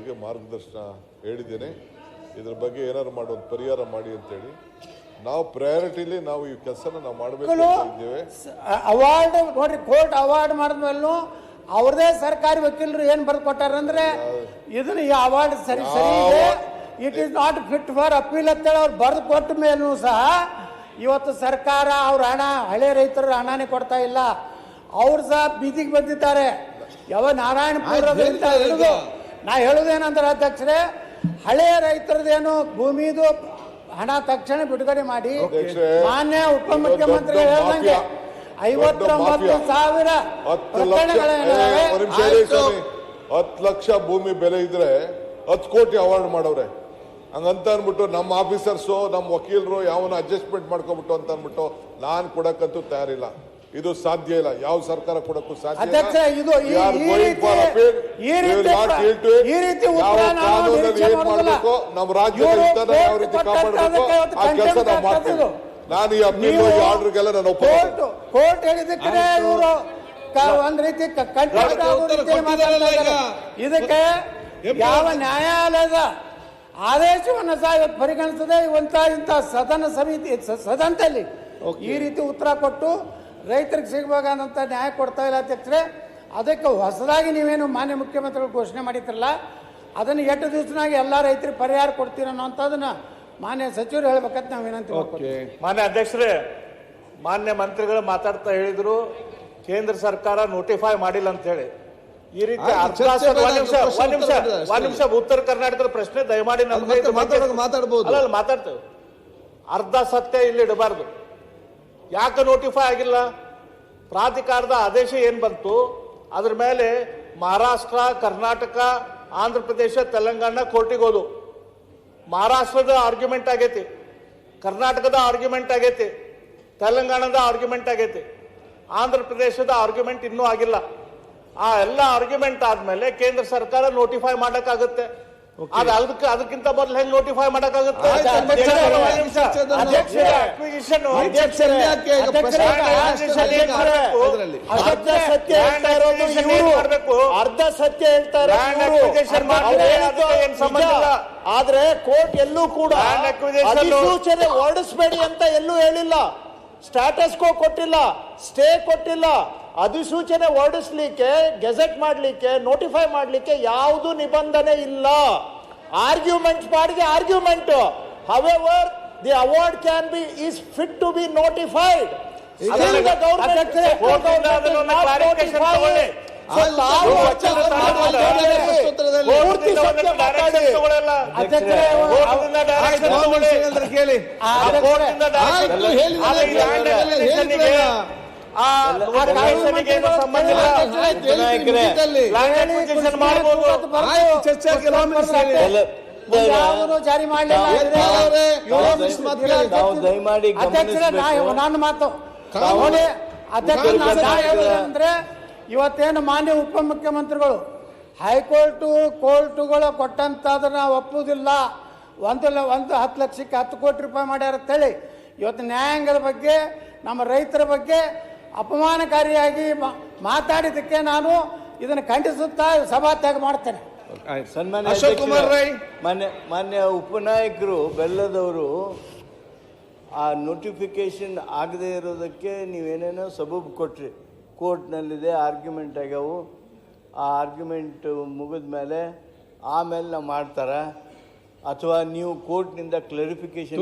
ರೈತರಿಗೆ ಮಾರ್ಗದರ್ಶನ ಹೇಳಿದ್ದೇನೆ. ಇದ್ರ ಬಗ್ಗೆ ಏನಾದ್ರು ಮಾಡೋದು ಪರಿಹಾರ ಮಾಡಿ ಅಂತೇಳಿ ನಾವು ಪ್ರಯಾರಿಟಿಲಿ ನಾವು ಈ ಕೆಲಸನ ನಾವು ಮಾಡಬೇಕು ಇದ್ದೇವೆ. ಅವಾರ್ಡ್ ನೋಡ್ರಿ, ಕೋರ್ಟ್ ಅವಾರ್ಡ್ ಮಾಡಿದ್ಮೇಲೂ ಅವ್ರದೇ ಸರ್ಕಾರಿ ವಕೀಲರು ಏನ್ ಬರ್ದು ಕೊಟ್ಟಾರಂದ್ರೆ ಇದನ್ನ ಈ ಅವಾರ್ಡ್ ಸರಿ ಇದೆ, it is not fit for appeal ಅಂತೇಳಿ ಅವ್ರು ಬರೆದು ಕೊಟ್ಟ ಮೇಲೂ ಸಹ ಇವತ್ತು ಸರ್ಕಾರ ಅವ್ರ ಹಣ ಹಳೆ ರೈತರು ಹಣನೇ ಕೊಡ್ತಾ ಇಲ್ಲ. ಅವ್ರು ಸಹ ಬೀದಿಗೆ ಬಂದಿದ್ದಾರೆ. ಯಾವ ನಾರಾಯಣಪುರದಿಂದ ಹಿಡಿದು ನಾ ಹೇಳುದೇನಂದ್ರೆ ಅಧ್ಯಕ್ಷರೇ, ಹಳೆಯ ರೈತರದೇನು ಭೂಮಿದು ಹಣ ತಕ್ಷಣ ಬಿಡುಗಡೆ ಮಾಡಿ ಮಾನ್ಯ ಉಪಮುಖ್ಯಮಂತ್ರಿಗಳು ಹೇಳ್ದಂಗೆ 59,000 ಪ್ರಕರಣಗಳೇನಿವೆ. 10 ಲಕ್ಷ ಭೂಮಿ ಬೆಲೆ ಇದ್ರೆ 10 ಕೋಟಿ ಅವಾರ್ಡ್ ಮಾಡವ್ರೆ. ಹಂಗಂತ ಅನ್ಬಿಟ್ಟು ನಮ್ಮ ಆಫೀಸರ್ಸು ನಮ್ಮ ವಕೀಲರು ಯಾವನ ಅಡ್ಜಸ್ಟ್ಮೆಂಟ್ ಮಾಡ್ಕೊಬಿಟ್ಟು ಅಂತ ಅನ್ಬಿಟ್ಟು ನಾನು ಕೊಡಕ್ಕಂತೂ ತಯಾರಿಲ್ಲ. ಇದು ಸಾಧ್ಯ ಇಲ್ಲ, ಯಾವ ಸರ್ಕಾರ ಕೊಡಕ್ಕೂ ಸಾಧ್ಯ ಇಲ್ಲ. ನಮ್ಮ ರಾಜ್ಯದ ಯಾವ ರೀತಿ ಕಾಪಾಡಬೇಕು ಆ ಕೆಲಸ ನಾವು ಮಾಡ್ತೀವಿ. ನಾನು ಈ ಅಪೀಲ್ ಆರ್ಡರ್ಗೆಲ್ಲ ನಾನು ಕೋರ್ಟ್ ಹೇಳಿದಕ್ಕೆ ಇವರು ಒಂದ್ ರೀತಿ ಇದಕ್ಕೆ ಯಾವ ನ್ಯಾಯಾಲಯದ ಆದೇಶವನ್ನು ಸಹ ಇವತ್ತು ಪರಿಗಣಿಸದೆ ಇಂಥ ಸದನ ಸಮಿತಿ ಸದನದಲ್ಲಿ ಈ ರೀತಿ ಉತ್ತರ ಕೊಟ್ಟು ರೈತರಿಗೆ ಸಿಗಬೇಕಾದಂಥ ನ್ಯಾಯ ಕೊಡ್ತಾ ಇಲ್ಲ ಅಧ್ಯಕ್ಷರೇ. ಅದಕ್ಕೆ ಹೊಸದಾಗಿ ನೀವೇನು ಮಾನ್ಯ ಮುಖ್ಯಮಂತ್ರಿಗಳು ಘೋಷಣೆ ಮಾಡಿದ್ರಲ್ಲ, ಅದನ್ನು 8 ದಿವಸನಾಗಿ ಎಲ್ಲ ರೈತರಿಗೆ ಪರಿಹಾರ ಕೊಡ್ತೀರ ಅನ್ನೋಂಥದ್ದನ್ನ ಮಾನ್ಯ ಸಚಿವರು ಹೇಳ್ಬೇಕಂತ ನಾವು ವಿನಂತಿ ಮಾಡ್ತೀವಿ. ಮಾನ್ಯ ಅಧ್ಯಕ್ಷರೇ, ಮಾನ್ಯ ಮಂತ್ರಿಗಳು ಮಾತಾಡ್ತಾ ಹೇಳಿದ್ರು ಕೇಂದ್ರ ಸರ್ಕಾರ ನೋಟಿಫೈ ಮಾಡಿಲ್ಲ ಅಂತ ಹೇಳಿ. ಈ ರೀತಿ ಒಂದ್ ನಿಮಿಷ ಉತ್ತರ ಕರ್ನಾಟಕದ ಪ್ರಶ್ನೆ ದಯಮಾಡಿ ಮಾತಾಡ್ತೇವೆ. ಅರ್ಧ ಸತ್ಯ ಇಲ್ಲಿ ಇಡಬಾರ್ದು. ಯಾಕೆ ನೋಟಿಫೈ ಆಗಿಲ್ಲ? ಪ್ರಾಧಿಕಾರದ ಆದೇಶ ಏನ್ ಬಂತು ಅದ್ರ ಮೇಲೆ ಮಹಾರಾಷ್ಟ್ರ, ಕರ್ನಾಟಕ, ಆಂಧ್ರ ಪ್ರದೇಶ, ತೆಲಂಗಾಣ ಕೋರ್ಟಿಗೆ ಹೋದು. ಮಹಾರಾಷ್ಟ್ರದ ಆರ್ಗ್ಯುಮೆಂಟ್ ಆಗೈತಿ, ಕರ್ನಾಟಕದ ಆರ್ಗ್ಯುಮೆಂಟ್ ಆಗೈತಿ, ತೆಲಂಗಾಣದ ಆರ್ಗ್ಯುಮೆಂಟ್ ಆಗೈತಿ, ಆಂಧ್ರ ಪ್ರದೇಶದ ಆರ್ಗ್ಯುಮೆಂಟ್ ಇನ್ನೂ ಆಗಿಲ್ಲ. ಆ ಎಲ್ಲ ಆರ್ಗ್ಯುಮೆಂಟ್ ಆದ್ಮೇಲೆ ಕೇಂದ್ರ ಸರ್ಕಾರ ನೋಟಿಫೈ ಮಾಡಕ್ಕಾಗುತ್ತೆ. ಅದಕ್ಕಿಂತ ಮೊದಲು ಹೆಂಗ್ ನೋಟಿಫೈ ಮಾಡಕ್ಕಾಗುತ್ತೆ? ಅರ್ಧ ಸತ್ಯ ಹೇಳ್ತಾರೆ. ಆದ್ರೆ ಕೋರ್ಟ್ ಎಲ್ಲೂ ಕೂಡ ಅಧಿಸೂಚನೆ ಹೊರಡಿಸಬೇಡಿ ಅಂತ ಎಲ್ಲೂ ಹೇಳಿಲ್ಲ. ಸ್ಟಾಟಸ್ ಕೋ ಕೊಟ್ಟಿಲ್ಲ, ಸ್ಟೇ ಕೊಟ್ಟಿಲ್ಲ. ಅಧಿಸೂಚನೆ ಹೊರಡಿಸ್ಲಿಕ್ಕೆ, ಗೆಜೆಟ್ ಮಾಡ್ಲಿಕ್ಕೆ, ನೋಟಿಫೈ ಮಾಡ್ಲಿಕ್ಕೆ ಯಾವುದು ನಿಬಂಧನೆ ಇಲ್ಲ. ಆರ್ಗ್ಯುಮೆಂಟ್ ಮಾಡಿದೆ argument. However the award can be is fit to be notified. ಜಾರಿ ಮಾಡಲಿಲ್ಲ. ನನ್ನ ಮಾತು ಅಂದ್ರೆ ಇವತ್ತೇನು ಮಾನ್ಯ ಉಪಮುಖ್ಯಮಂತ್ರಿಗಳು ಹೈಕೋರ್ಟು ಕೋರ್ಟುಗಳು ಕೊಟ್ಟಂತದನ್ನ ಒಪ್ಪುವುದಿಲ್ಲ. 10 ಲಕ್ಷಕ್ಕೆ 10 ಕೋಟಿ ರೂಪಾಯಿ ಮಾಡ್ಯಾರ ಅಂತೇಳಿ ಇವತ್ತು ನ್ಯಾಯಾಂಗದ ಬಗ್ಗೆ, ನಮ್ಮ ರೈತರ ಬಗ್ಗೆ ಅಪಮಾನಕಾರಿಯಾಗಿ ಮಾತಾಡಿದ್ದಕ್ಕೆ ನಾನು ಇದನ್ನು ಖಂಡಿಸುತ್ತಾ ಸಭಾತ್ಯಾಗ ಮಾಡ್ತೇನೆ. ಸನ್ಮಾನ್ಯ ಅಶೋಕ್ ಕುಮಾರ್ ರೈ, ಮಾನ್ಯ ಉಪನಾಯಕರು ಬೆಲ್ಲದವರು ಆ ನೋಟಿಫಿಕೇಶನ್ ಆಗದೆ ಇರೋದಕ್ಕೆ ನೀವೇನೇನೋ ಸಬೂಬು ಕೊಟ್ರಿ. ಕೋರ್ಟ್ನಲ್ಲಿದೆ, ಆರ್ಗ್ಯುಮೆಂಟ್ ಆಗ್ಯಾವು. ಆ ಆರ್ಗ್ಯುಮೆಂಟ್ ಮುಗಿದ ಮೇಲೆ ಆಮೇಲೆ ನಾವು ಮಾಡ್ತಾರೆ, ಅಥವಾ ನೀವು ಕೋರ್ಟ್ನಿಂದ ಕ್ಲಾರಿಫಿಕೇಶನ್.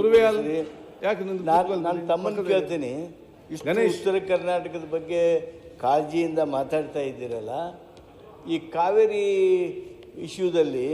ನಾನು ತಮ್ಮನ್ನು ಕೇಳ್ತೀನಿ, ಉತ್ತರ ಕರ್ನಾಟಕದ ಬಗ್ಗೆ ಕಾಳಜಿಯಿಂದ ಮಾತಾಡ್ತಾ ಇದ್ದೀರಲ್ಲ, ಈ ಕಾವೇರಿ ಇಶ್ಯೂದಲ್ಲಿ